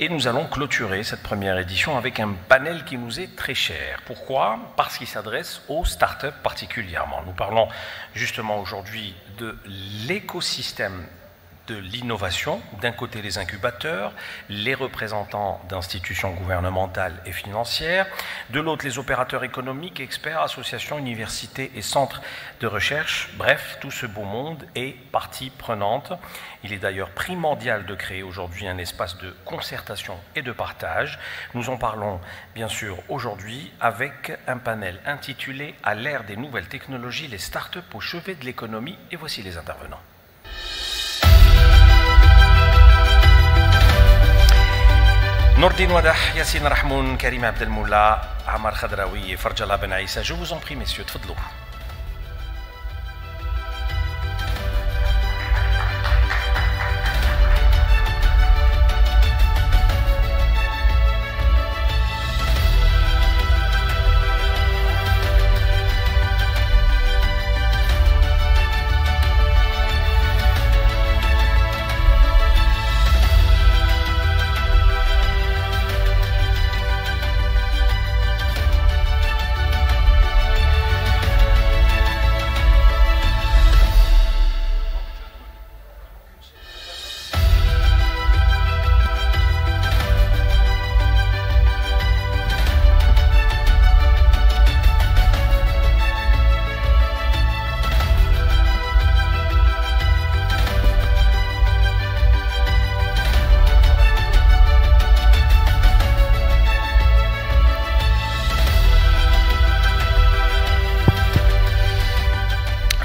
Et nous allons clôturer cette première édition avec un panel qui nous est très cher. Pourquoi? Parce qu'il s'adresse aux startups particulièrement. Nous parlons justement aujourd'hui de l'écosystème de l'innovation, d'un côté les incubateurs, les représentants d'institutions gouvernementales et financières, de l'autre les opérateurs économiques, experts, associations, universités et centres de recherche. Bref, tout ce beau monde est partie prenante. Il est d'ailleurs primordial de créer aujourd'hui un espace de concertation et de partage. Nous en parlons bien sûr aujourd'hui avec un panel intitulé « À l'ère des nouvelles technologies, les startups au chevet de l'économie » et voici les intervenants. Nordine Wadah, Yassine Rahmoun, Karim Abdelmoula, Amar Khadraoui et Farjallah Ben Aïssa. Je vous en prie, messieurs, tfadlou.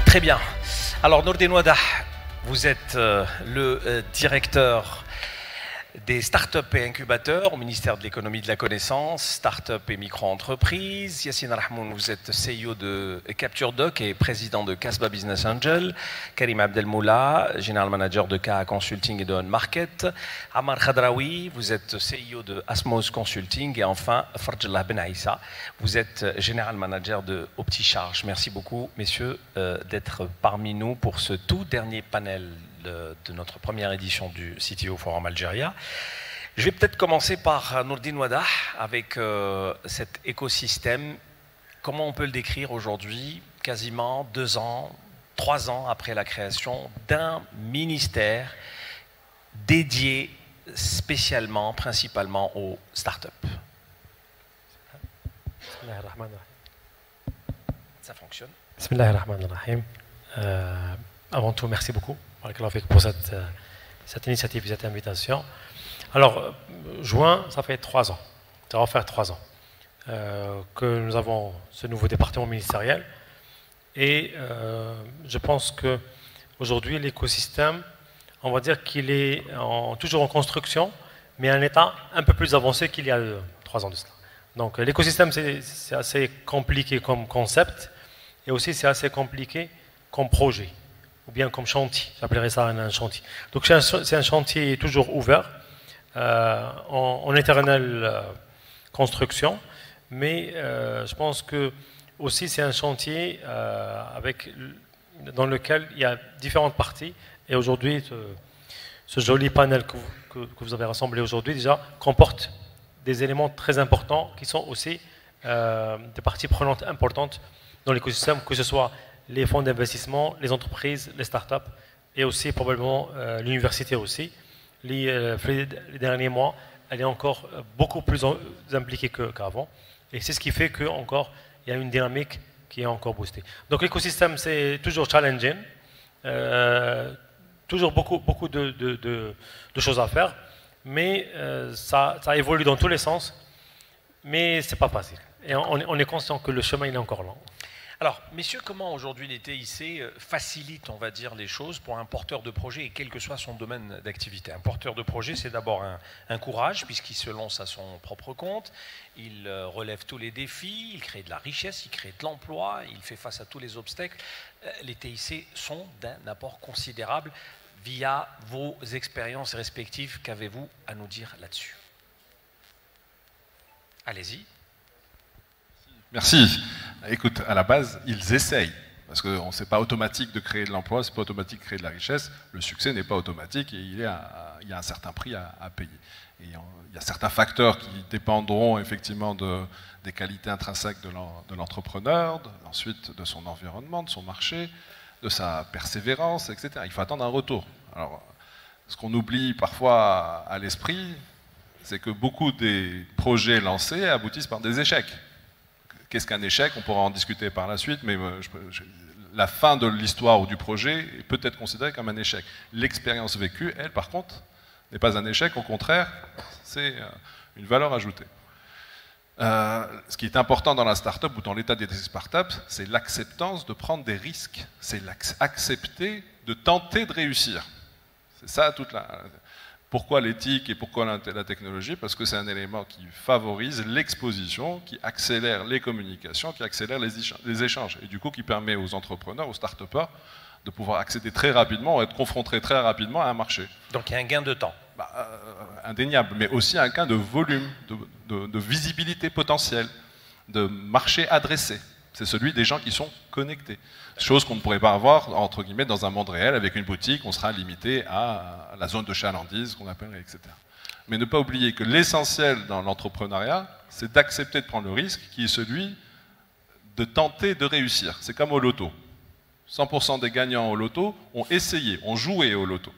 Très bien. Alors, Nordine Wadah, vous êtes le directeur des startups et incubateurs au ministère de l'économie et de la connaissance, startups et micro-entreprises. Yassine Rahmoun, vous êtes CEO de CaptureDoc et président de Casbah Business Angel. Karim Abdelmoula, général manager de KA Consulting et de On Market. Amar Khadraoui, vous êtes CEO de Asmos Consulting. Et enfin, Farjallah Ben Aïssa, vous êtes général manager de OptiCharge. Merci beaucoup, messieurs, d'être parmi nous pour ce tout dernier panel de notre première édition du CTO Forum Algérie. Je vais peut-être commencer par Nordine Wadah avec cet écosystème. Comment on peut le décrire aujourd'hui, quasiment 2 ans, 3 ans après la création d'un ministère dédié spécialement, principalement aux startups? Ça fonctionne. Bismillahirrahmanirrahim. Avant tout, merci beaucoup pour cette initiative, cette invitation. Alors, juin, ça fait 3 ans. Ça va faire 3 ans que nous avons ce nouveau département ministériel. Et je pense qu'aujourd'hui, l'écosystème, on va dire qu'il est toujours en construction, mais à un état un peu plus avancé qu'il y a 3 ans de cela. Donc, l'écosystème, c'est assez compliqué comme concept, et aussi c'est assez compliqué comme projet, ou bien comme chantier, j'appellerais ça un chantier. Donc c'est un chantier toujours ouvert, en éternelle construction, mais je pense que aussi c'est un chantier dans lequel il y a différentes parties, et aujourd'hui ce joli panel que vous avez rassemblé aujourd'hui déjà comporte des éléments très importants qui sont aussi des parties prenantes importantes dans l'écosystème, que ce soit les fonds d'investissement, les entreprises, les startups, et aussi probablement l'université aussi. Les derniers mois, elle est encore beaucoup plus impliquée qu'avant. Et c'est ce qui fait qu'encore, il y a une dynamique qui est encore boostée. Donc l'écosystème, c'est toujours challenging, toujours beaucoup de choses à faire, mais ça évolue dans tous les sens, mais ce n'est pas facile. Et on est conscient que le chemin il est encore long. Alors, messieurs, comment aujourd'hui les TIC facilitent, on va dire, les choses pour un porteur de projet, et quel que soit son domaine d'activité? Un porteur de projet, c'est d'abord un courage, puisqu'il se lance à son propre compte, il relève tous les défis, il crée de la richesse, il crée de l'emploi, il fait face à tous les obstacles. Les TIC sont d'un apport considérable. Via vos expériences respectives, qu'avez-vous à nous dire là-dessus? Allez-y. Merci. Écoute, à la base, ils essayent. Parce que c'est pas automatique de créer de l'emploi, c'est pas automatique de créer de la richesse. Le succès n'est pas automatique et il y a un certain prix à payer. Et il il y a certains facteurs qui dépendront effectivement des qualités intrinsèques de l'entrepreneur, ensuite de son environnement, de son marché, de sa persévérance, etc. Il faut attendre un retour. Alors, ce qu'on oublie parfois à l'esprit, c'est que beaucoup des projets lancés aboutissent par des échecs. Qu'est-ce qu'un échec? On pourra en discuter par la suite, mais la fin de l'histoire ou du projet est peut-être considérée comme un échec. L'expérience vécue, elle, par contre, n'est pas un échec, au contraire, c'est une valeur ajoutée. Ce qui est important dans la start-up ou dans l'état des startups, c'est l'acceptance de prendre des risques. C'est accepter de tenter de réussir. C'est ça toute la... Pourquoi l'éthique et pourquoi la technologie? Parce que c'est un élément qui favorise l'exposition, qui accélère les communications, qui accélère les échanges. Et du coup, qui permet aux entrepreneurs, aux start-upers, de pouvoir accéder très rapidement, être confrontés très rapidement à un marché. Donc il y a un gain de temps. Indéniable, mais aussi un gain de volume, de visibilité potentielle, de marché adressé. C'est celui des gens qui sont connectés. Chose qu'on ne pourrait pas avoir, entre guillemets, dans un monde réel, avec une boutique, on sera limité à la zone de chalandise, qu'on appelle, etc. Mais ne pas oublier que l'essentiel dans l'entrepreneuriat, c'est d'accepter de prendre le risque, qui est celui de tenter de réussir. C'est comme au loto. 100% des gagnants au loto ont essayé, ont joué au loto.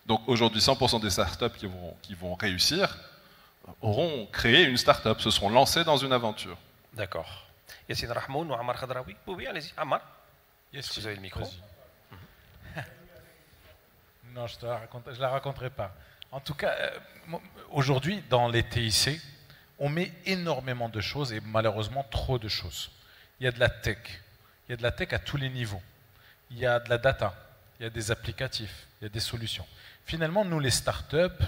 Donc aujourd'hui, 100% des startups qui vont réussir auront créé une startup, se seront lancés dans une aventure. D'accord. Yassine Rahmoun ou Ammar Khadraoui? Oui, allez-y. Ammar, est-ce que vous avez le micro? Non, je ne la raconterai pas. En tout cas, aujourd'hui, dans les TIC, on met énormément de choses et malheureusement trop de choses. Il y a de la tech. Il y a de la tech à tous les niveaux. Il y a de la data. Il y a des applicatifs. Il y a des solutions. Finalement, nous, les startups,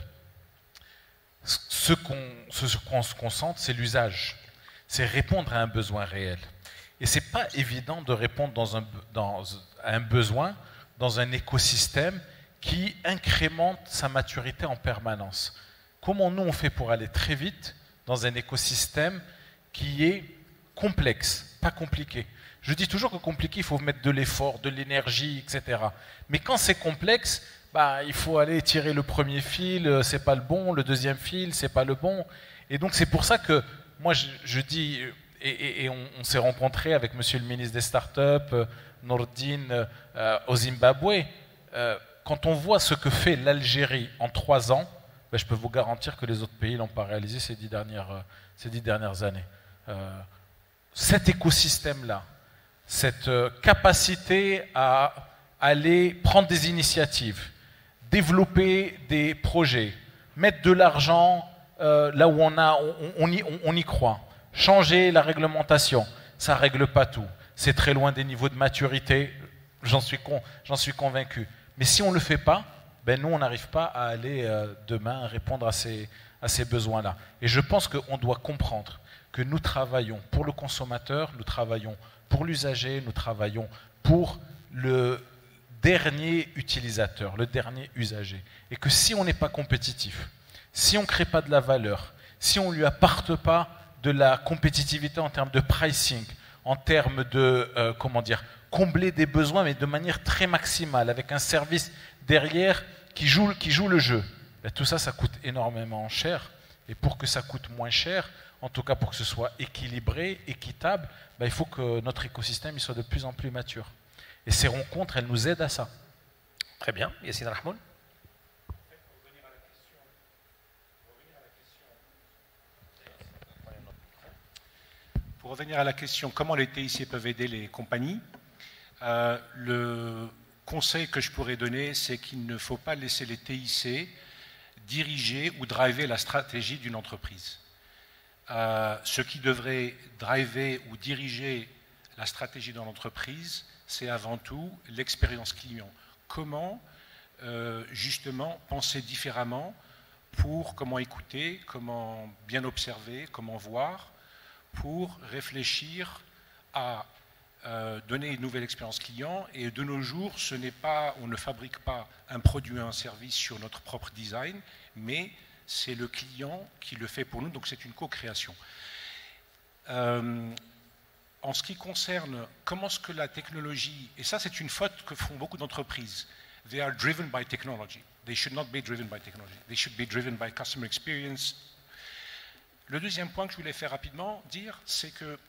ce qu'on se concentre, c'est l'usage. C'est répondre à un besoin réel. Et ce n'est pas évident de répondre à un besoin dans un écosystème qui incrémente sa maturité en permanence. Comment nous, on fait pour aller très vite dans un écosystème qui est complexe, pas compliqué? Je dis toujours que compliqué, il faut mettre de l'effort, de l'énergie, etc. Mais quand c'est complexe, il faut aller tirer le premier fil, c'est pas le bon, le deuxième fil, c'est pas le bon. Et donc c'est pour ça que moi je dis, et on s'est rencontré avec monsieur le ministre des startups, Nordine, au Zimbabwe. Quand on voit ce que fait l'Algérie en 3 ans, je peux vous garantir que les autres pays ne l'ont pas réalisé ces 10 dernières années. Cet écosystème-là, cette capacité à aller prendre des initiatives, développer des projets, mettre de l'argent là où on y croit, changer la réglementation, ça ne règle pas tout. C'est très loin des niveaux de maturité, j'en suis convaincu. Mais si on ne le fait pas, nous, on n'arrive pas à aller demain répondre à ces besoins-là. Et je pense qu'on doit comprendre que nous travaillons pour le consommateur, nous travaillons pour l'usager, nous travaillons pour le dernier utilisateur, le dernier usager. Et que si on n'est pas compétitif, si on ne crée pas de la valeur, si on ne lui apporte pas de la compétitivité en termes de pricing, en termes de, combler des besoins, mais de manière très maximale, avec un service derrière qui joue le jeu, tout ça, ça coûte énormément cher. Et pour que ça coûte moins cher, en tout cas pour que ce soit équilibré, équitable, il faut que notre écosystème il soit de plus en plus mature. Et ces rencontres, elles nous aident à ça. Très bien. Yassine Rahmoun. Pour revenir à la question comment les TIC peuvent aider les compagnies, le conseil que je pourrais donner, c'est qu'il ne faut pas laisser les TIC diriger ou driver la stratégie d'une entreprise. Ce qui devrait driver ou diriger la stratégie dans l'entreprise, c'est avant tout l'expérience client. Comment justement penser différemment pour comment écouter, comment bien observer, comment voir, pour réfléchir à donner une nouvelle expérience client. Et de nos jours, on ne fabrique pas un produit ou un service sur notre propre design, mais c'est le client qui le fait pour nous, donc c'est une co-création. En ce qui concerne comment est-ce que la technologie, et ça c'est une faute que font beaucoup d'entreprises, they are driven by technology. They should not be driven by technology. They should be driven by customer experience, Le deuxième point que je voulais faire rapidement dire, c'est que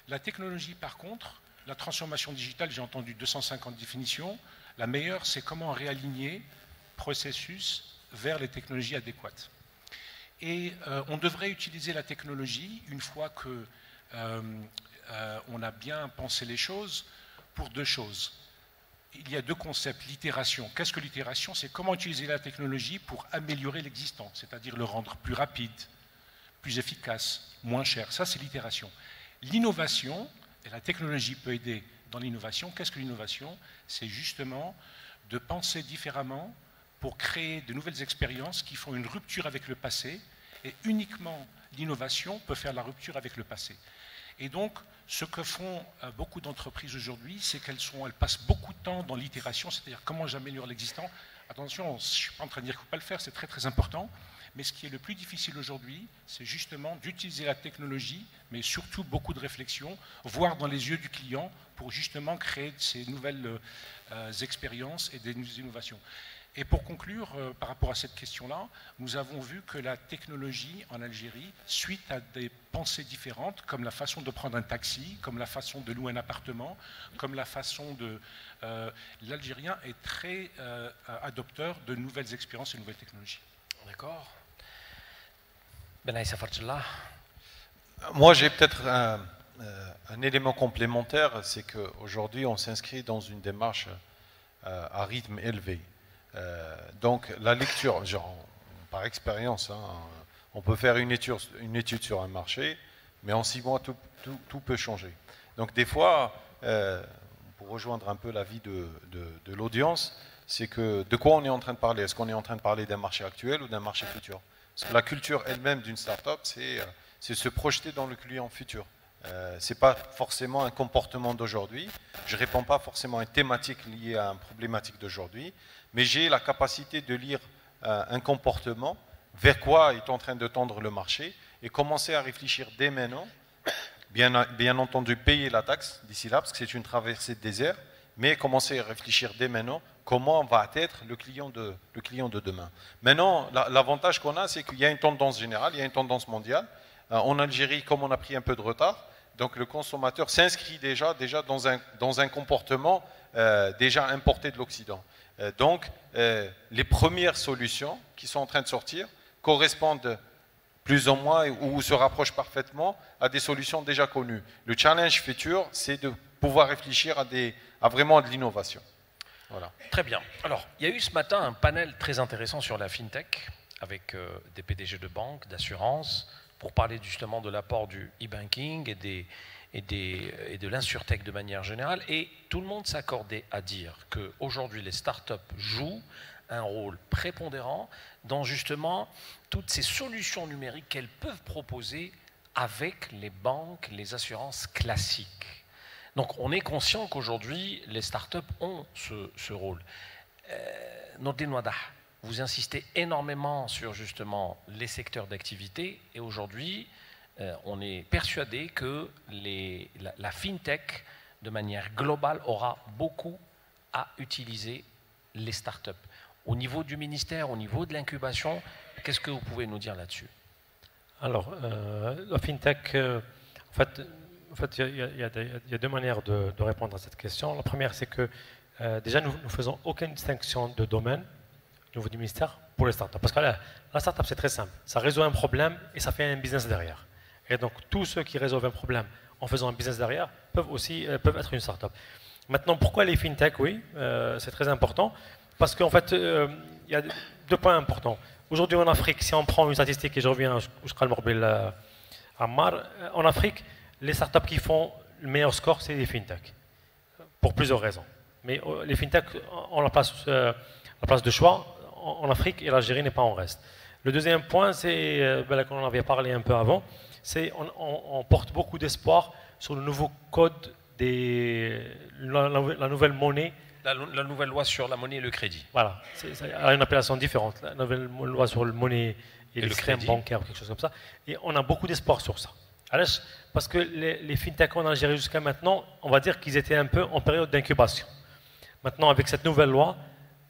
la technologie, par contre, la transformation digitale, j'ai entendu 250 définitions, la meilleure, c'est comment réaligner processus vers les technologies adéquates. Et on devrait utiliser la technologie, une fois que on a bien pensé les choses, pour deux choses. Il y a deux concepts, l'itération. Qu'est-ce que l'itération? C'est comment utiliser la technologie pour améliorer l'existant, c'est-à-dire le rendre plus rapide, plus efficace, moins cher. Ça, c'est l'itération. L'innovation, et la technologie peut aider dans l'innovation. Qu'est-ce que l'innovation? C'est justement de penser différemment pour créer de nouvelles expériences qui font une rupture avec le passé, et uniquement l'innovation peut faire la rupture avec le passé. Et donc, ce que font beaucoup d'entreprises aujourd'hui, c'est qu'elles passent beaucoup de temps dans l'itération, c'est-à-dire comment j'améliore l'existant. Attention, je ne suis pas en train de dire qu'il ne faut pas le faire, c'est très très important, mais ce qui est le plus difficile aujourd'hui, c'est justement d'utiliser la technologie, mais surtout beaucoup de réflexion, voir dans les yeux du client pour justement créer ces nouvelles expériences et des innovations. Et pour conclure, par rapport à cette question-là, nous avons vu que la technologie en Algérie, suite à des pensées différentes, comme la façon de prendre un taxi, comme la façon de louer un appartement, comme la façon de... l'Algérien est très adopteur de nouvelles expériences et de nouvelles technologies. D'accord. Benaïssa Fartchallah. Moi, j'ai peut-être un élément complémentaire, c'est qu'aujourd'hui, on s'inscrit dans une démarche à rythme élevé. Donc la lecture, genre, par expérience, hein, on peut faire une étude sur un marché, mais en 6 mois, tout peut changer. Donc des fois, pour rejoindre un peu l'avis de l'audience, c'est que de quoi on est en train de parler? Est-ce qu'on est en train de parler d'un marché actuel ou d'un marché futur? Parce que la culture elle-même d'une start-up, c'est se projeter dans le client futur. Ce n'est pas forcément un comportement d'aujourd'hui, je ne réponds pas forcément à une thématique liée à une problématique d'aujourd'hui, mais j'ai la capacité de lire un comportement, vers quoi est en train de tendre le marché, et commencer à réfléchir dès maintenant, bien entendu payer la taxe d'ici là, parce que c'est une traversée de désert, mais commencer à réfléchir dès maintenant, comment va être le client de demain. Maintenant, l'avantage qu'on a, c'est qu'il y a une tendance générale, il y a une tendance mondiale. En Algérie, comme on a pris un peu de retard, donc le consommateur s'inscrit déjà dans un comportement déjà importé de l'Occident. Donc les premières solutions qui sont en train de sortir correspondent plus ou moins ou se rapprochent parfaitement à des solutions déjà connues. Le challenge futur, c'est de pouvoir réfléchir à vraiment de l'innovation. Voilà. Très bien. Alors, il y a eu ce matin un panel très intéressant sur la FinTech avec des PDG de banques, d'assurances, pour parler justement de l'apport du e-banking et de l'insurtech de manière générale. Et tout le monde s'accordait à dire qu'aujourd'hui, les startups jouent un rôle prépondérant dans justement toutes ces solutions numériques qu'elles peuvent proposer avec les banques, les assurances classiques. Donc on est conscient qu'aujourd'hui, les startups ont ce rôle. Nordine Ouadah, vous insistez énormément sur justement les secteurs d'activité et aujourd'hui, on est persuadé que la FinTech, de manière globale, aura beaucoup à utiliser les startups. Au niveau du ministère, au niveau de l'incubation, qu'est-ce que vous pouvez nous dire là-dessus? Alors, la FinTech, en fait, il y a deux manières de répondre à cette question. La première, c'est que déjà, nous ne faisons aucune distinction de domaine au niveau du ministère pour les startups. Parce que la startup, c'est très simple. Ça résout un problème et ça fait un business derrière. Et donc, tous ceux qui résolvent un problème en faisant un business derrière peuvent être une startup. Maintenant, pourquoi les FinTech? Oui, c'est très important. Parce qu'en fait, il y a 2 points importants. Aujourd'hui, en Afrique, si on prend une statistique, et je reviens à Ammar, en Afrique, les startups qui font le meilleur score, c'est les FinTech, pour plusieurs raisons. Mais les FinTech ont la place de choix en Afrique et l'Algérie n'est pas en reste. Le deuxième point, c'est, qu'on en avait parlé un peu avant, c'est on porte beaucoup d'espoir sur le nouveau code, la nouvelle monnaie. La nouvelle loi sur la monnaie et le crédit. Voilà, c'est une appellation différente. La nouvelle loi sur la monnaie et le système bancaire, quelque chose comme ça. Et on a beaucoup d'espoir sur ça. Parce que les FinTech en Algérie jusqu'à maintenant, on va dire qu'ils étaient un peu en période d'incubation. Maintenant, avec cette nouvelle loi,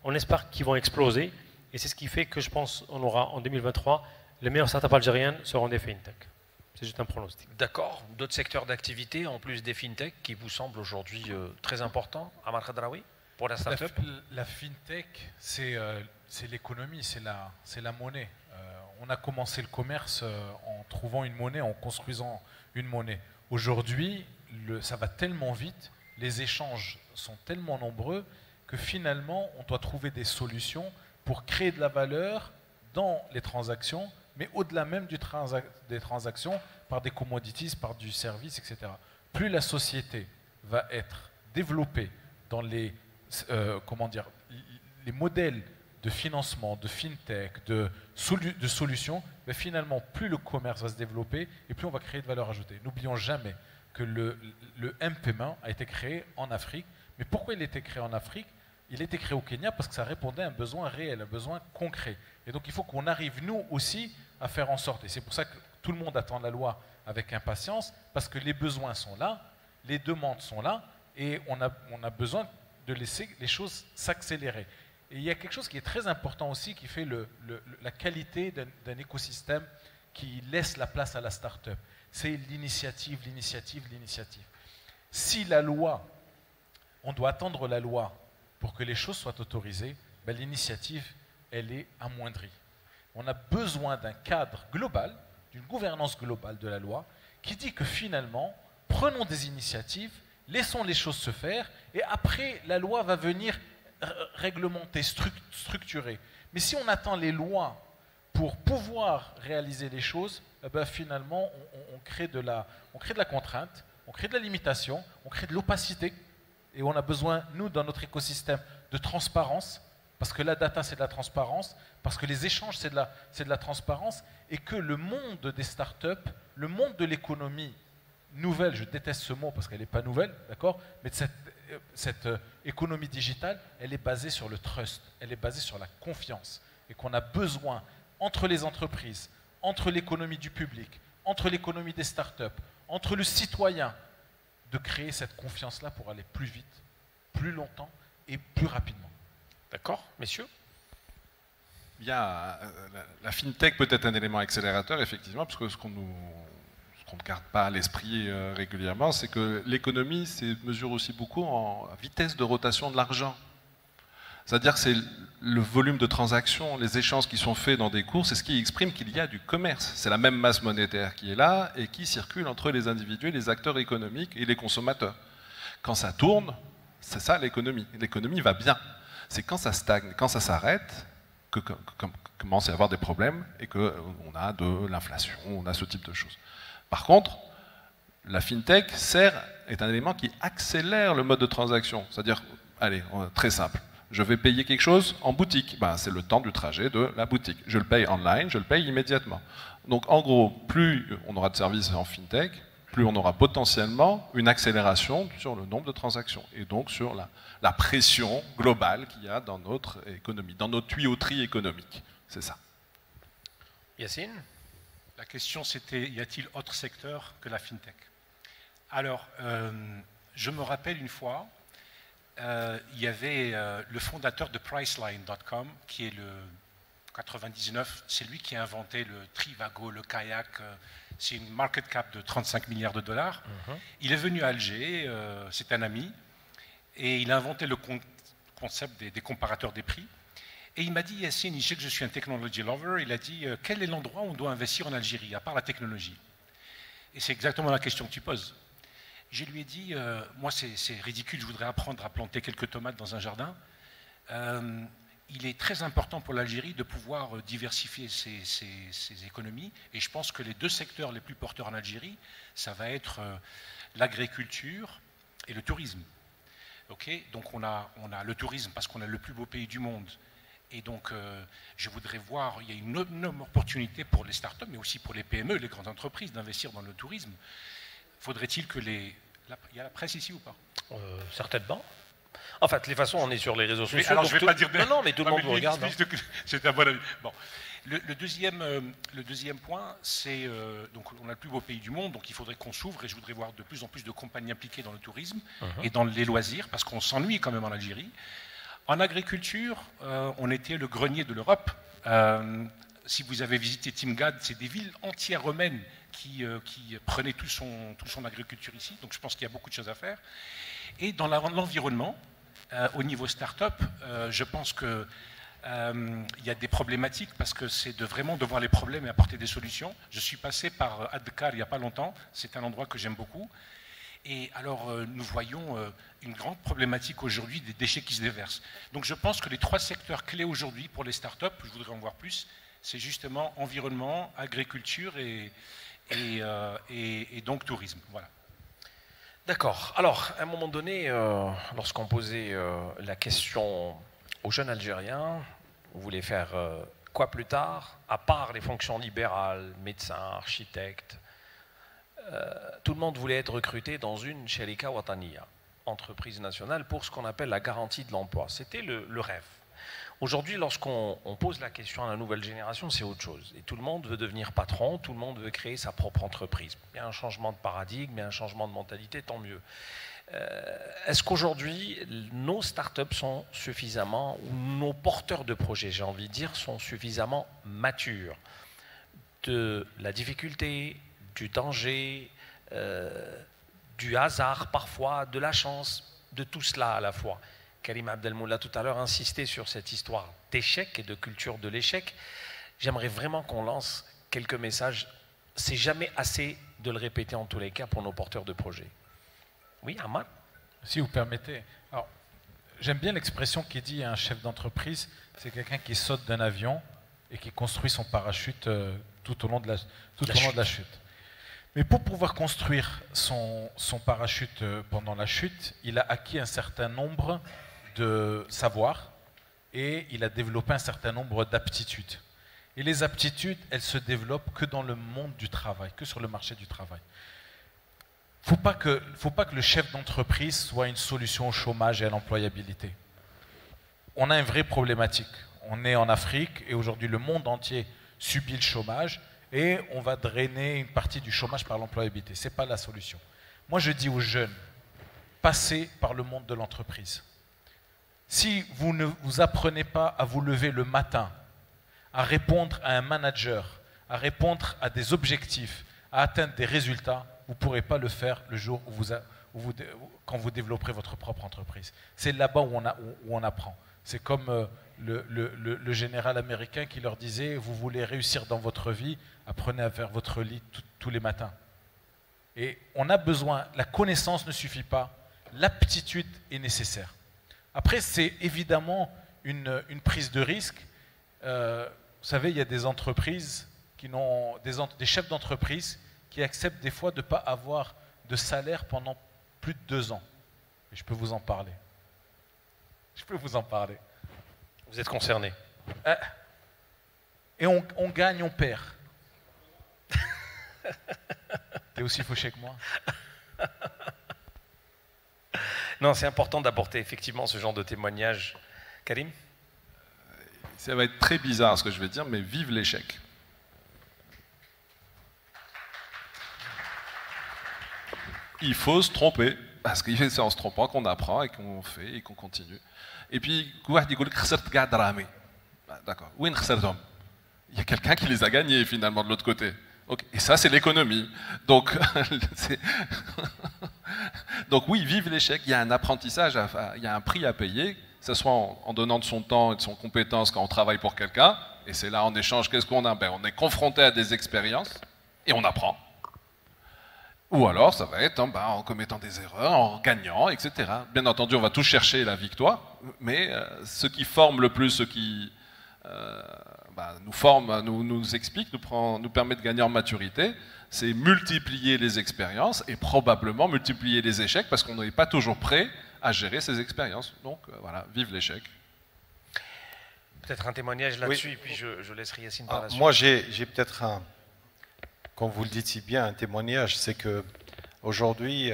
on espère qu'ils vont exploser. Et c'est ce qui fait que je pense qu'on aura en 2023 les meilleures startups algériennes seront des fintech. C'est juste un pronostic. D'accord. D'autres secteurs d'activité, en plus des fintech, qui vous semblent aujourd'hui très importants, Amar Khadraoui, pour la startup? La fintech, c'est l'économie, c'est la monnaie. On a commencé le commerce en trouvant une monnaie, en construisant une monnaie. Aujourd'hui, ça va tellement vite, les échanges sont tellement nombreux que finalement, on doit trouver des solutions pour créer de la valeur dans les transactions, mais au-delà même des transactions, par des commodities, par du service, etc. Plus la société va être développée dans les modèles de financement, de fintech, de solutions, mais finalement, plus le commerce va se développer et plus on va créer de valeur ajoutée. N'oublions jamais que le M-Paiement a été créé en Afrique. Mais pourquoi il a été créé en Afrique? Il a été créé au Kenya parce que ça répondait à un besoin réel, un besoin concret. Et donc il faut qu'on arrive, nous aussi, à faire en sorte. Et c'est pour ça que tout le monde attend la loi avec impatience, parce que les besoins sont là, les demandes sont là, et on a besoin de laisser les choses s'accélérer. Et il y a quelque chose qui est très important aussi, qui fait la qualité d'un écosystème qui laisse la place à la start-up. C'est l'initiative, l'initiative, l'initiative. Si la loi, on doit attendre la loi pour que les choses soient autorisées, ben l'initiative, elle est amoindrie. On a besoin d'un cadre global, d'une gouvernance globale de la loi, qui dit que finalement, prenons des initiatives, laissons les choses se faire, et après, la loi va venir réglementer, structurer. Mais si on attend les lois pour pouvoir réaliser les choses, eh ben finalement, on crée de la contrainte, on crée de la limitation, on crée de l'opacité. Et on a besoin, nous, dans notre écosystème, de transparence, parce que la data, c'est de la transparence, parce que les échanges, c'est de la transparence, et que le monde des startups, le monde de l'économie nouvelle, je déteste ce mot parce qu'elle n'est pas nouvelle, d'accord, mais cette économie digitale, elle est basée sur le trust, elle est basée sur la confiance, et qu'on a besoin, entre les entreprises, entre l'économie du public, entre l'économie des startups, entre le citoyen, de créer cette confiance-là pour aller plus vite, plus longtemps et plus rapidement. D'accord, messieurs? Il y a la fintech peut être un élément accélérateur, effectivement, parce que ce qu'on ne garde pas à l'esprit régulièrement, c'est que l'économie se mesure aussi beaucoup en vitesse de rotation de l'argent. C'est-à-dire que c'est le volume de transactions, les échanges qui sont faits dans des cours, c'est ce qui exprime qu'il y a du commerce. C'est la même masse monétaire qui est là et qui circule entre les individus, les acteurs économiques et les consommateurs. Quand ça tourne, c'est ça l'économie. L'économie va bien. C'est quand ça stagne, quand ça s'arrête, que commence à y avoir des problèmes et qu'on a de l'inflation, on a ce type de choses. Par contre, la fintech est un élément qui accélère le mode de transaction. C'est-à-dire, allez, très simple. Je vais payer quelque chose en boutique. Ben, c'est le temps du trajet de la boutique. Je le paye online, je le paye immédiatement. Donc en gros, plus on aura de services en fintech, plus on aura potentiellement une accélération sur le nombre de transactions et donc sur la pression globale qu'il y a dans notre économie, dans notre tuyauterie économique. C'est ça. Yacine? La question c'était, y a-t-il autre secteur que la fintech? Alors, je me rappelle une fois, il y avait le fondateur de Priceline.com, qui est le 99, c'est lui qui a inventé le Trivago, le kayak, c'est une market cap de 35 milliards de dollars. Il est venu à Alger, c'est un ami, et il a inventé le concept des comparateurs des prix. Et il m'a dit, Yacine, il sait que je suis un technology lover, il a dit, quel est l'endroit où on doit investir en Algérie, à part la technologie? Et c'est exactement la question que tu poses. Je lui ai dit, moi c'est ridicule, je voudrais apprendre à planter quelques tomates dans un jardin. Il est très important pour l'Algérie de pouvoir diversifier ses économies. Et je pense que les deux secteurs les plus porteurs en Algérie, ça va être l'agriculture et le tourisme. Okay, donc on a le tourisme parce qu'on est le plus beau pays du monde. Et donc je voudrais voir, il y a une énorme opportunité pour les startups, mais aussi pour les PME, les grandes entreprises, d'investir dans le tourisme. Faudrait-il que il y a la presse ici ou pas? Certainement. En fait, de toute façon, on est sur les réseaux sociaux. Alors, je ne vais pas dire... Non, mais tout le monde vous regarde. C'est un bon avis. Bon. Le deuxième point, c'est... donc, on a le plus beau pays du monde, donc il faudrait qu'on s'ouvre, et je voudrais voir de plus en plus de compagnies impliquées dans le tourisme et dans les loisirs, parce qu'on s'ennuie quand même en Algérie. En agriculture, on était le grenier de l'Europe. si vous avez visité Timgad, c'est des villes entières romaines qui prenaient tout son agriculture ici. Donc je pense qu'il y a beaucoup de choses à faire. Et dans l'environnement, au niveau start-up, je pense que il y a des problématiques parce que c'est vraiment de voir les problèmes et apporter des solutions. Je suis passé par Adkar il n'y a pas longtemps, c'est un endroit que j'aime beaucoup. Et alors nous voyons une grande problématique aujourd'hui des déchets qui se déversent. Donc je pense que les 3 secteurs clés aujourd'hui pour les startups, je voudrais en voir plus, c'est justement environnement, agriculture et donc tourisme. Voilà. D'accord. Alors, à un moment donné, lorsqu'on posait la question aux jeunes Algériens, vous voulez faire quoi plus tard, à part les fonctions libérales, médecin, architecte, tout le monde voulait être recruté dans une Sharika Wataniya, entreprise nationale, pour ce qu'on appelle la garantie de l'emploi. C'était le rêve. Aujourd'hui, lorsqu'on pose la question à la nouvelle génération, c'est autre chose. Et tout le monde veut devenir patron, tout le monde veut créer sa propre entreprise. Il y a un changement de paradigme, il y a un changement de mentalité, tant mieux. Est-ce qu'aujourd'hui, nos startups sont suffisamment, ou nos porteurs de projets, j'ai envie de dire, sont suffisamment matures de la difficulté, du danger, du hasard parfois, de la chance, de tout cela à la fois? Karim Abdelmoula tout à l'heure insistait sur cette histoire d'échec et de culture de l'échec. J'aimerais vraiment qu'on lance quelques messages. C'est jamais assez de le répéter en tous les cas pour nos porteurs de projets. Oui, Ahmad? Si vous permettez. Alors, j'aime bien l'expression qui dit un chef d'entreprise, c'est quelqu'un qui saute d'un avion et qui construit son parachute tout au long de la chute. Mais pour pouvoir construire son parachute pendant la chute, il a acquis un certain nombre de savoirs et il a développé un certain nombre d'aptitudes. Et les aptitudes, elles se développent que dans le monde du travail, que sur le marché du travail. Faut pas que le chef d'entreprise soit une solution au chômage et à l'employabilité. On a une vraie problématique. On est en Afrique et aujourd'hui le monde entier subit le chômage et on va drainer une partie du chômage par l'employabilité. Ce n'est pas la solution. Moi je dis aux jeunes, passez par le monde de l'entreprise. Si vous ne vous apprenez pas à vous lever le matin, à répondre à un manager, à répondre à des objectifs, à atteindre des résultats, vous ne pourrez pas le faire le jour quand vous développerez votre propre entreprise. C'est là-bas où on apprend. C'est comme le général américain qui leur disait « Vous voulez réussir dans votre vie, apprenez à faire votre lit tous les matins. » Et on a besoin, la connaissance ne suffit pas, l'aptitude est nécessaire. Après, c'est évidemment une prise de risque. Vous savez, il y a des entreprises, des chefs d'entreprise qui acceptent des fois de ne pas avoir de salaire pendant plus de 2 ans. Et je peux vous en parler. Vous êtes concerné. Et on gagne, on perd. T'es aussi fauché que moi. Non, c'est important d'apporter effectivement ce genre de témoignage. Karim? Ça va être très bizarre ce que je vais dire, mais vive l'échec. Il faut se tromper, parce que c'est en se trompant qu'on apprend et qu'on fait et qu'on continue. Et puis, d'accord, il y a quelqu'un qui les a gagnés finalement de l'autre côté. Okay. Et ça, c'est l'économie. Donc oui, vive l'échec, il y a un apprentissage, il y a un prix à payer, que ce soit en donnant de son temps et de son compétence quand on travaille pour quelqu'un, et c'est là en échange, qu'est-ce qu'on a? On est confronté à des expériences et on apprend. Ou alors, ça va être en commettant des erreurs, en gagnant, etc. Bien entendu, on va tous chercher la victoire, mais ce qui forme le plus, ce qui nous forme, nous explique, nous permet de gagner en maturité, c'est multiplier les expériences et probablement multiplier les échecs, parce qu'on n'est pas toujours prêt à gérer ces expériences. Donc voilà, vive l'échec. Peut-être un témoignage là-dessus, et puis je laisserai Yacine par la suite. Moi, j'ai peut-être comme vous le dites si bien, un témoignage, c'est que aujourd'hui,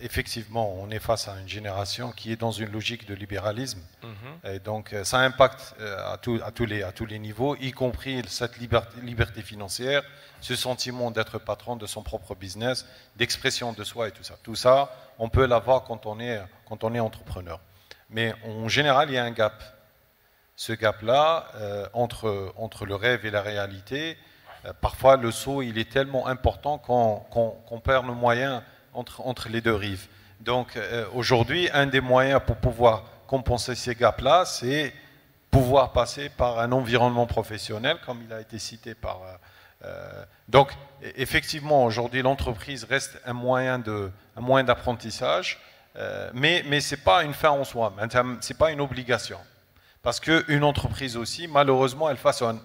effectivement, on est face à une génération qui est dans une logique de libéralisme, et donc ça impacte à tous les niveaux, y compris cette liberté financière, ce sentiment d'être patron de son propre business, d'expression de soi et tout ça. Tout ça, on peut l'avoir quand on est entrepreneur. Mais en général, il y a un gap. ce gap-là entre le rêve et la réalité. Parfois, le saut, il est tellement important qu'on perd nos moyens entre les deux rives. Donc, aujourd'hui, un des moyens pour pouvoir compenser ces gaps-là, c'est pouvoir passer par un environnement professionnel, comme il a été cité par... donc, effectivement, aujourd'hui, l'entreprise reste un moyen d'apprentissage, mais ce n'est pas une fin en soi, ce n'est pas une obligation. Parce qu'une entreprise aussi, malheureusement, elle façonne.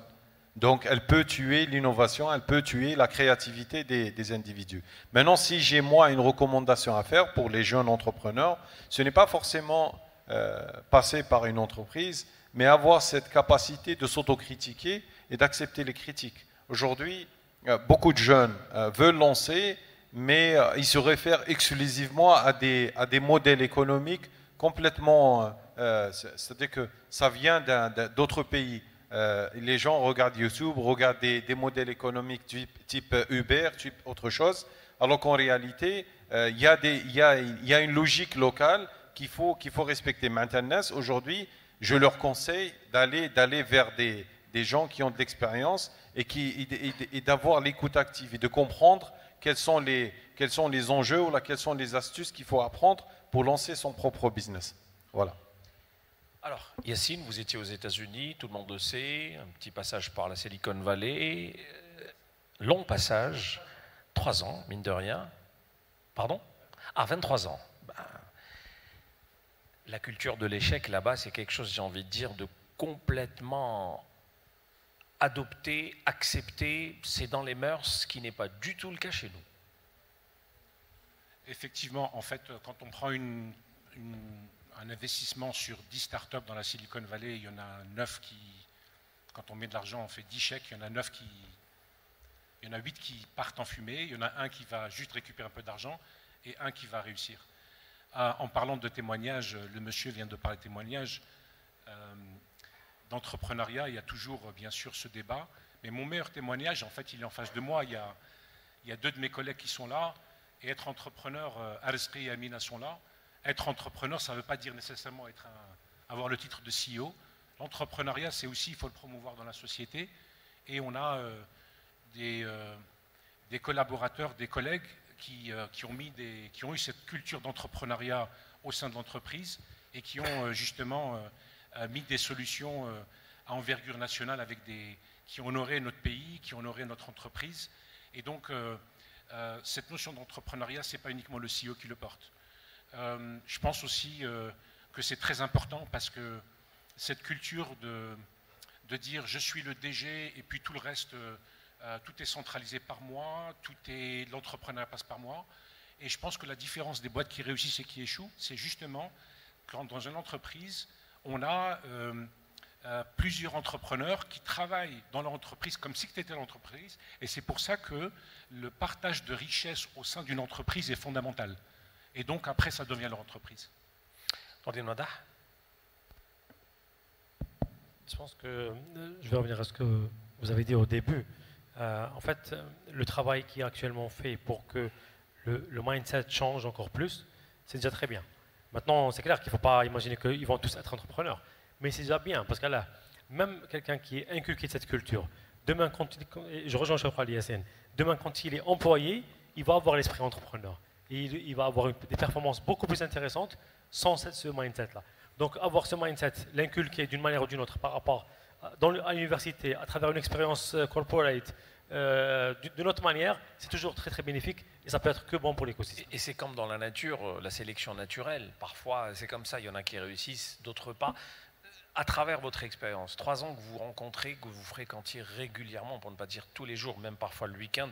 Donc, elle peut tuer l'innovation, elle peut tuer la créativité des individus. Maintenant, si j'ai moi une recommandation à faire pour les jeunes entrepreneurs, ce n'est pas forcément passer par une entreprise, mais avoir cette capacité de s'autocritiquer et d'accepter les critiques. Aujourd'hui, beaucoup de jeunes veulent lancer, mais ils se réfèrent exclusivement à des modèles économiques complètement... c'est-à-dire que ça vient d'autres pays. Les gens regardent YouTube, regardent des modèles économiques type Uber, type autre chose, alors qu'en réalité, il y a une logique locale qu'il faut respecter. Maintenant, aujourd'hui, je leur conseille d'aller vers des gens qui ont de l'expérience et d'avoir l'écoute active et de comprendre quels sont les enjeux ou quelles sont les astuces qu'il faut apprendre pour lancer son propre business. Voilà. Alors, Yacine, vous étiez aux États-Unis, tout le monde le sait, un petit passage par la Silicon Valley, long passage, 3 ans, mine de rien. Pardon? Ah, 23 ans. Ben, la culture de l'échec là-bas, c'est quelque chose, j'ai envie de dire, de complètement adopté, accepté, c'est dans les mœurs, ce qui n'est pas du tout le cas chez nous. Effectivement, en fait, quand on prend un investissement sur 10 startups dans la Silicon Valley, il y en a 9 qui, quand on met de l'argent, on fait 10 chèques, il y en a 8 qui partent en fumée, il y en a un qui va juste récupérer un peu d'argent et un qui va réussir. En parlant de témoignages, le monsieur vient de parler de témoignages, d'entrepreneuriat, il y a toujours bien sûr ce débat, mais mon meilleur témoignage, en fait, il est en face de moi, il y a 2 de mes collègues qui sont là, et être entrepreneur, Arzki et Amina sont là. Être entrepreneur, ça ne veut pas dire nécessairement avoir le titre de CEO. L'entrepreneuriat, c'est aussi, il faut le promouvoir dans la société. Et on a des collaborateurs, des collègues qui ont eu cette culture d'entrepreneuriat au sein de l'entreprise et qui ont justement mis des solutions à envergure nationale qui ont honoré notre pays, qui ont honoré notre entreprise. Et donc, cette notion d'entrepreneuriat, ce n'est pas uniquement le CEO qui le porte. Je pense aussi que c'est très important parce que cette culture de dire je suis le DG et puis tout le reste, tout est centralisé par moi, l'entrepreneuriat passe par moi. Et je pense que la différence des boîtes qui réussissent et qui échouent, c'est justement quand dans une entreprise, on a plusieurs entrepreneurs qui travaillent dans l'entreprise comme si c'était l'entreprise. Et c'est pour ça que le partage de richesses au sein d'une entreprise est fondamental. Et donc, après, ça devient leur entreprise. Je pense que je vais revenir à ce que vous avez dit au début. En fait, le travail qui est actuellement fait pour que le mindset change encore plus, c'est déjà très bien. Maintenant, c'est clair qu'il ne faut pas imaginer qu'ils vont tous être entrepreneurs. Mais c'est déjà bien, parce que là, même quelqu'un qui est inculqué de cette culture, demain, je rejoins Cheikh Ali Yassine, demain, quand il est employé, il va avoir l'esprit entrepreneur. Et il va avoir des performances beaucoup plus intéressantes sans ce mindset-là. Donc avoir ce mindset, l'inculquer d'une manière ou d'une autre par rapport à l'université, à travers une expérience corporate, d'une autre manière, c'est toujours très très bénéfique et ça peut être que bon pour l'écosystème. Et c'est comme dans la nature, la sélection naturelle. Parfois c'est comme ça, il y en a qui réussissent, d'autres pas. À travers votre expérience, 3 ans que vous rencontrez, que vous fréquentiez régulièrement, pour ne pas dire tous les jours, même parfois le week-end,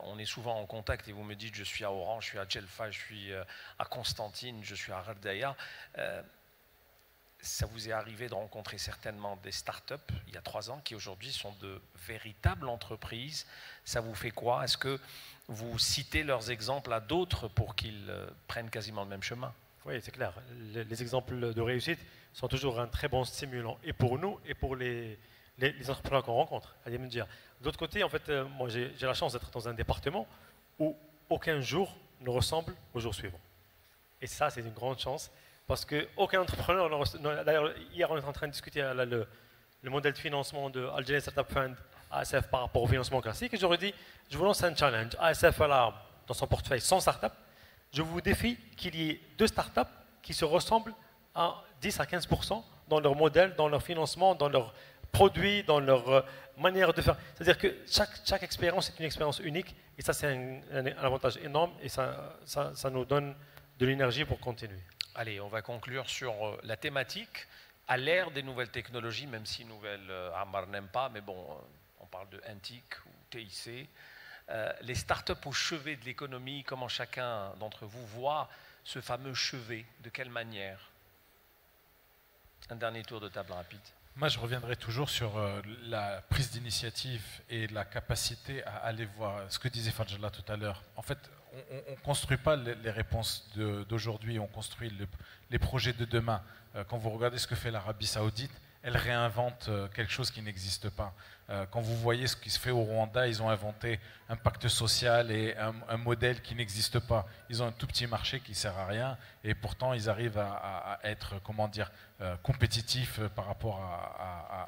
on est souvent en contact et vous me dites je suis à Oran, je suis à Djelfa, je suis à Constantine, je suis à Rardaya. Ça vous est arrivé de rencontrer certainement des startups il y a 3 ans qui aujourd'hui sont de véritables entreprises. Ça vous fait quoi? Est-ce que vous citez leurs exemples à d'autres pour qu'ils prennent quasiment le même chemin? Oui, c'est clair. Les exemples de réussite sont toujours un très bon stimulant et pour nous et pour les entrepreneurs qu'on rencontre. Allez me dire. De l'autre côté, en fait, moi j'ai la chance d'être dans un département où aucun jour ne ressemble au jour suivant. Et ça, c'est une grande chance Parce qu'aucun entrepreneur, d'ailleurs, hier on est en train de discuter le modèle de financement de Algerian Startup Fund, ASF, par rapport au financement classique. Et j'aurais dit, je vous lance un challenge. ASF a dans son portefeuille 100 startups. Je vous défie qu'il y ait 2 startups qui se ressemblent à 10 à 15% dans leur modèle, dans leur financement, dans leurs produits, dans leur manière de faire. C'est-à-dire que chaque expérience est une expérience unique et ça c'est un avantage énorme et ça nous donne de l'énergie pour continuer. Allez, on va conclure sur la thématique. À l'ère des nouvelles technologies, même si nouvelle Ammar n'aime pas, mais bon, on parle de NTIC ou TIC, les startups au chevet de l'économie, comment chacun d'entre vous voit ce fameux chevet, de quelle manière? Un dernier tour de table rapide. Moi, je reviendrai toujours sur la prise d'initiative et la capacité à aller voir ce que disait Fadjala tout à l'heure. En fait, on ne construit pas les réponses d'aujourd'hui, on construit les projets de demain. Quand vous regardez ce que fait l'Arabie Saoudite, elle réinvente quelque chose qui n'existe pas. Quand vous voyez ce qui se fait au Rwanda, ils ont inventé un pacte social et un modèle qui n'existe pas. Ils ont un tout petit marché qui ne sert à rien et pourtant ils arrivent à être, comment dire, compétitifs par rapport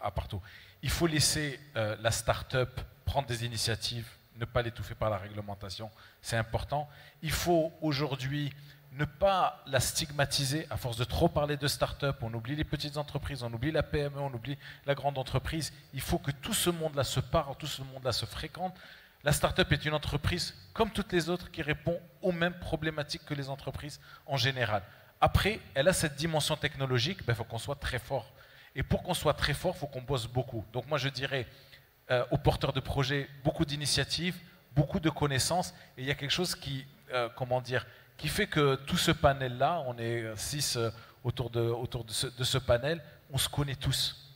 à partout. Il faut laisser la start-up prendre des initiatives, ne pas l'étouffer par la réglementation, c'est important. Il faut aujourd'hui ne pas la stigmatiser à force de trop parler de start-up. On oublie les petites entreprises, on oublie la PME, on oublie la grande entreprise. Il faut que tout ce monde-là se parle, tout ce monde-là se fréquente. La start-up est une entreprise, comme toutes les autres, qui répond aux mêmes problématiques que les entreprises en général. Après, elle a cette dimension technologique, il faut qu'on soit très fort. Et pour qu'on soit très fort, il faut qu'on bosse beaucoup. Donc moi, je dirais aux porteurs de projets, beaucoup d'initiatives, beaucoup de connaissances. Et il y a quelque chose qui, comment dire, qui fait que tout ce panel-là, on est 6 autour de ce panel, on se connaît tous.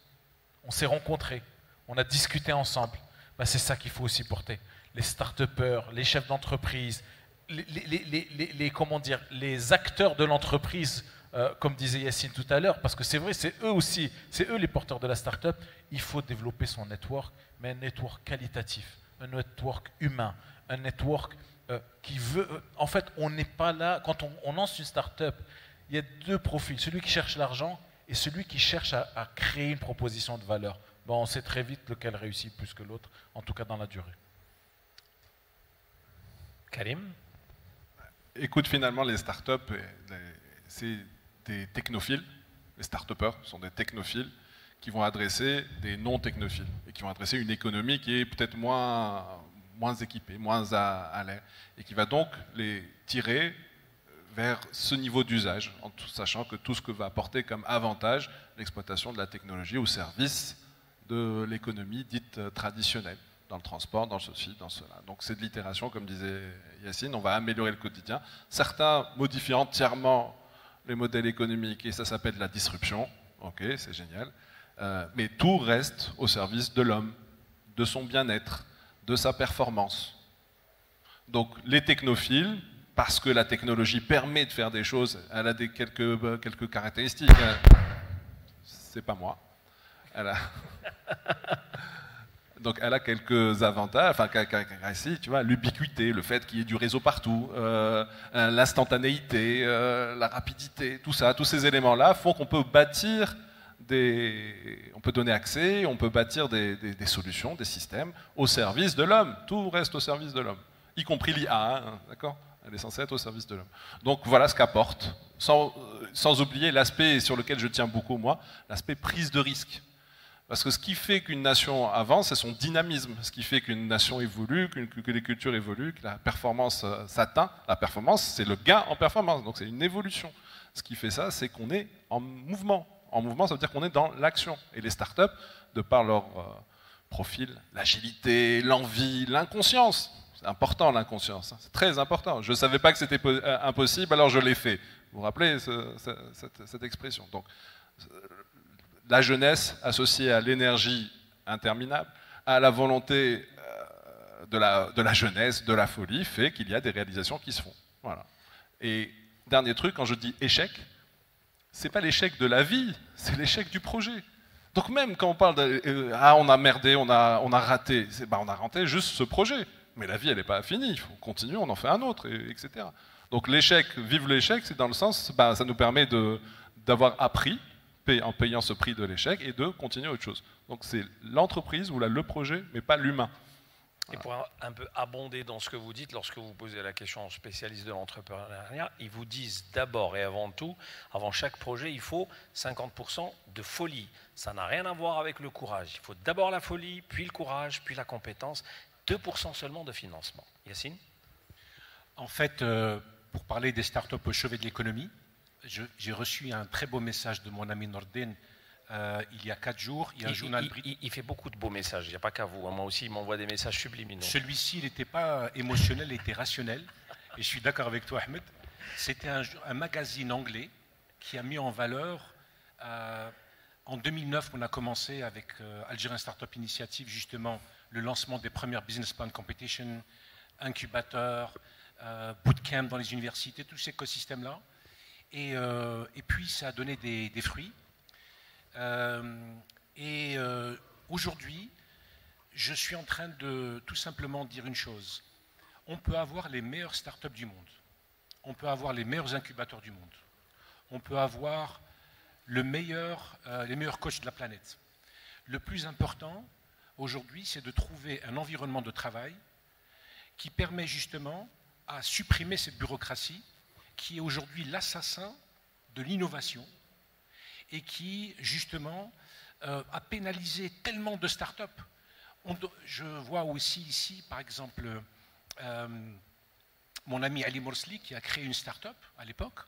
On s'est rencontrés, on a discuté ensemble. Ben, c'est ça qu'il faut aussi porter. Les start-upers, les chefs d'entreprise, comment dire, les acteurs de l'entreprise, comme disait Yacine tout à l'heure, parce que c'est vrai, c'est eux aussi, c'est eux les porteurs de la start-up. Il faut développer son network, mais un network qualitatif, un network humain, un network qui veut... En fait, on n'est pas là... Quand on lance une start-up, il y a 2 profils. Celui qui cherche l'argent et celui qui cherche à créer une proposition de valeur. Bon, on sait très vite lequel réussit plus que l'autre, en tout cas dans la durée. Karim? Écoute, finalement, les start-up, c'est des technophiles. Les start-upers sont des technophiles qui vont adresser des non-technophiles et qui vont adresser une économie qui est peut-être moins équipés, moins à l'aise, et qui va donc les tirer vers ce niveau d'usage, en tout sachant que tout ce que va apporter comme avantage l'exploitation de la technologie au service de l'économie dite traditionnelle, dans le transport, dans ceci, dans cela. Donc c'est de l'itération, comme disait Yacine, on va améliorer le quotidien. Certains modifient entièrement les modèles économiques, et ça s'appelle la disruption, ok, c'est génial, mais tout reste au service de l'homme, de son bien-être, de sa performance. Donc les technophiles, parce que la technologie permet de faire des choses, elle a quelques caractéristiques. C'est pas moi. Donc elle a quelques avantages, enfin ici, tu vois, l'ubiquité, le fait qu'il y ait du réseau partout, l'instantanéité, la rapidité, tout ça, tous ces éléments-là font qu'on peut bâtir on peut donner accès, on peut bâtir des solutions, des systèmes au service de l'homme. Tout reste au service de l'homme, y compris l'IA, hein, d'accord ? Elle est censée être au service de l'homme. Donc voilà ce qu'apporte, sans oublier l'aspect sur lequel je tiens beaucoup, moi, l'aspect prise de risque. Parce que ce qui fait qu'une nation avance, c'est son dynamisme. Ce qui fait qu'une nation évolue, que les cultures évoluent, que la performance s'atteint. La performance, c'est le gain en performance, donc c'est une évolution. Ce qui fait ça, c'est qu'on est en mouvement. En mouvement, ça veut dire qu'on est dans l'action. Et les startups, de par leur profil, l'agilité, l'envie, l'inconscience, c'est important l'inconscience, c'est très important. Je ne savais pas que c'était impossible, alors je l'ai fait. Vous vous rappelez cette expression. Donc, la jeunesse associée à l'énergie interminable, à la volonté de la jeunesse, de la folie, fait qu'il y a des réalisations qui se font. Voilà. Et dernier truc, quand je dis échec, c'est pas l'échec de la vie, c'est l'échec du projet. Donc même quand on parle de on a merdé, on a raté, on a raté juste ce projet. Mais la vie, elle n'est pas finie, il faut continuer, on en fait un autre, etc. Donc l'échec, vivre l'échec, c'est dans le sens, ça nous permet d'avoir appris en payant ce prix de l'échec et de continuer autre chose. Donc c'est l'entreprise ou le projet, mais pas l'humain. Et pour un peu abonder dans ce que vous dites, lorsque vous posez la question aux spécialistes de l'entrepreneuriat, ils vous disent d'abord et avant tout, avant chaque projet, il faut 50% de folie. Ça n'a rien à voir avec le courage. Il faut d'abord la folie, puis le courage, puis la compétence. 2% seulement de financement. Yacine ? En fait, pour parler des startups au chevet de l'économie, j'ai reçu un très beau message de mon ami Nordin il y a 4 jours. Il y a un journal britannique. Il fait beaucoup de beaux messages, il n'y a pas qu'à vous. Moi aussi, il m'envoie des messages subliminaux. Celui-ci, il n'était pas émotionnel, il était rationnel. Et je suis d'accord avec toi, Ahmed. C'était un magazine anglais qui a mis en valeur. En 2009, on a commencé avec Algerian Startup Initiative, justement, le lancement des premières Business Plan Competition, incubateurs, bootcamp dans les universités, tout cet écosystème-là. Et puis, ça a donné des fruits. Aujourd'hui, je suis en train de tout simplement dire une chose. On peut avoir les meilleures startups du monde. On peut avoir les meilleurs incubateurs du monde. On peut avoir les meilleurs coachs de la planète. Le plus important, aujourd'hui, c'est de trouver un environnement de travail qui permet justement à supprimer cette bureaucratie qui est aujourd'hui l'assassin de l'innovation et qui, justement, a pénalisé tellement de startups. Je vois aussi ici, par exemple, mon ami Ali Morsli qui a créé une startup à l'époque.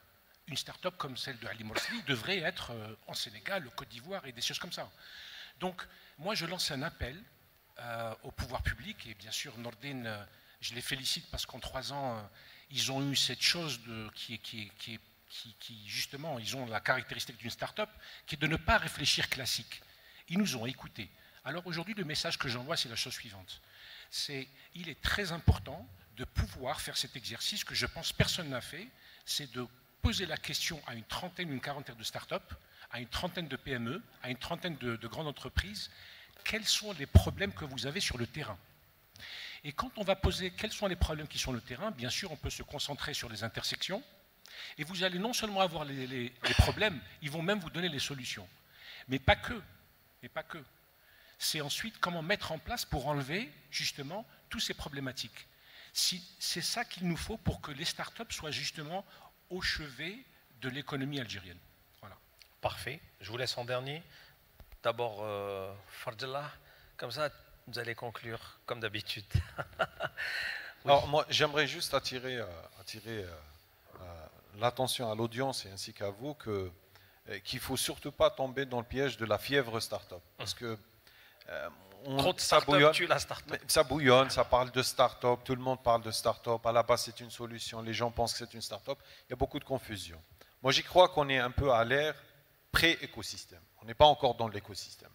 Une startup comme celle de Ali Morsli devrait être en Sénégal, au Côte d'Ivoire et des choses comme ça. Donc, moi, je lance un appel au pouvoir public et bien sûr, Nordin, je les félicite parce qu'en 3 ans, ils ont eu cette chose qui justement, ils ont la caractéristique d'une start-up, qui est de ne pas réfléchir classique. Ils nous ont écoutés. Alors aujourd'hui, le message que j'envoie, c'est la chose suivante. Il est très important de pouvoir faire cet exercice que je pense personne n'a fait, c'est de poser la question à une trentaine, une quarantaine de start-up, à une trentaine de PME, à une trentaine de grandes entreprises, quels sont les problèmes que vous avez sur le terrain. Et quand on va poser quels sont les problèmes qui sont sur le terrain, bien sûr, on peut se concentrer sur les intersections, et vous allez non seulement avoir les problèmes, ils vont même vous donner les solutions. Mais pas que. C'est ensuite comment mettre en place pour enlever, justement, toutes ces problématiques. C'est ça qu'il nous faut pour que les startups soient justement au chevet de l'économie algérienne. Voilà. Parfait. Je vous laisse en dernier. D'abord, Fardjallah, comme ça, vous allez conclure, comme d'habitude. Oui. Alors, moi, j'aimerais juste attirer l'attention à l'audience et ainsi qu'à vous qu'il ne faut surtout pas tomber dans le piège de la fièvre start-up. Parce que trop de start-up tue la start-up. Ça bouillonne, ça parle de start-up, tout le monde parle de start-up, à la base c'est une solution, les gens pensent que c'est une start-up, il y a beaucoup de confusion. Moi j'y crois qu'on est un peu à l'ère pré-écosystème, on n'est pas encore dans l'écosystème.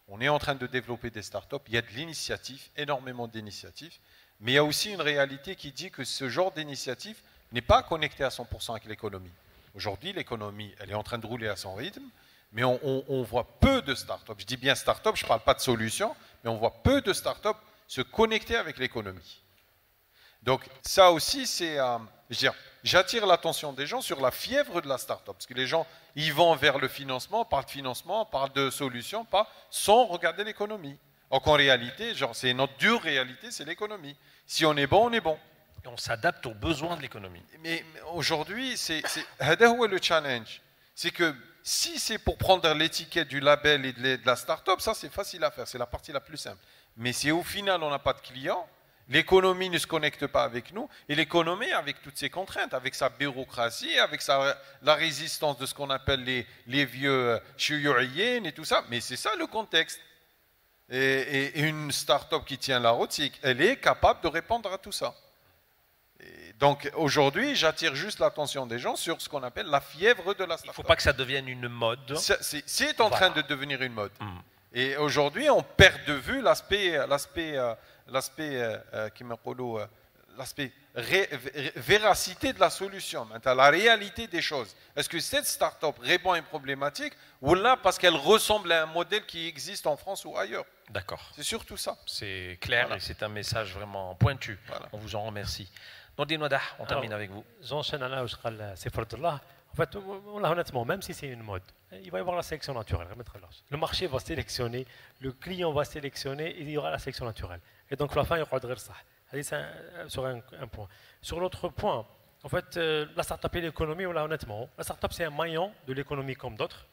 On est en train de développer des start-up, il y a de l'initiative, énormément d'initiatives, mais il y a aussi une réalité qui dit que ce genre d'initiative n'est pas connecté à 100% avec l'économie. Aujourd'hui, l'économie, elle est en train de rouler à son rythme, mais on voit peu de start-up. Je dis bien start-up, je ne parle pas de solutions, mais on voit peu de start-up se connecter avec l'économie. Donc ça aussi, c'est, j'attire l'attention des gens sur la fièvre de la start-up, parce que les gens, ils vont vers le financement, parlent de solutions, sans regarder l'économie. Donc en réalité, c'est notre dure réalité, c'est l'économie. Si on est bon, on est bon. Et on s'adapte aux besoins de l'économie. Mais aujourd'hui, c'est le challenge. C'est que si c'est pour prendre l'étiquette du label et de la start-up, ça c'est facile à faire, c'est la partie la plus simple. Mais si au final on n'a pas de clients, l'économie ne se connecte pas avec nous, et l'économie avec toutes ses contraintes, avec sa bureaucratie, avec la résistance de ce qu'on appelle les vieux chouyouyens et tout ça, mais c'est ça le contexte. Et une start-up qui tient la route, elle est capable de répondre à tout ça. Donc aujourd'hui, j'attire juste l'attention des gens sur ce qu'on appelle la fièvre de la start-up. Il ne faut pas que ça devienne une mode. C'est en train de devenir une mode. Et aujourd'hui, on perd de vue l'aspect véracité de la solution, la réalité des choses. Est-ce que cette start-up répond à une problématique ou là parce qu'elle ressemble à un modèle qui existe en France ou ailleurs? D'accord. C'est surtout ça. C'est clair, voilà. Et c'est un message vraiment pointu. Voilà. On vous en remercie. Nordin Wadah, on termine avec vous. J'enchaîne là où je serai c'est Fardjallah. En fait, honnêtement, même si c'est une mode, il va y avoir la sélection naturelle. Le marché va sélectionner, le client va sélectionner, et il y aura la sélection naturelle. Et donc, à la fin, il y aura de ça. C'est sur un point. Sur l'autre point, en fait, la start-up et l'économie, honnêtement, la start-up, c'est un maillon de l'économie comme d'autres.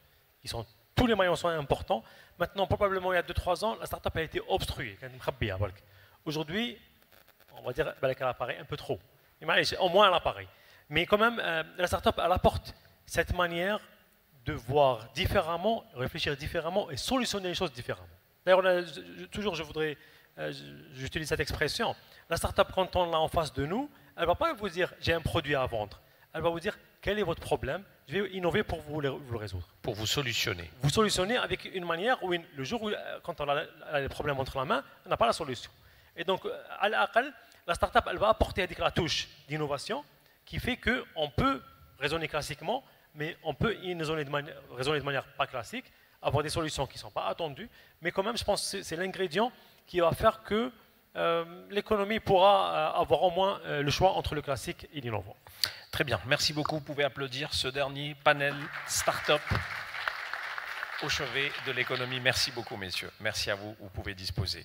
Tous les maillons sont importants. Maintenant, probablement, il y a 2-3 ans, la start-up a été obstruée. Aujourd'hui, on va dire qu'elle apparaît un peu trop. Au moins, elle apparaît. Mais quand même, la start-up, elle apporte cette manière de voir différemment, réfléchir différemment et solutionner les choses différemment. D'ailleurs, toujours, j'utilise cette expression. La start-up, quand on l'a en face de nous, elle ne va pas vous dire j'ai un produit à vendre. Elle va vous dire quel est votre problème, je vais innover pour vous le résoudre. Pour vous solutionner. Vous solutionner avec une manière où le jour où, quand on a les problèmes entre la main, on n'a pas la solution. Et donc, à l'aqal, la start-up, elle va apporter avec la touche d'innovation qui fait qu'on peut raisonner classiquement, mais on peut raisonner de manière pas classique, avoir des solutions qui ne sont pas attendues, mais quand même, je pense que c'est l'ingrédient qui va faire que l'économie pourra avoir au moins le choix entre le classique et l'innovant. Très bien, merci beaucoup. Vous pouvez applaudir ce dernier panel start-up au chevet de l'économie. Merci beaucoup, messieurs. Merci à vous. Vous pouvez disposer.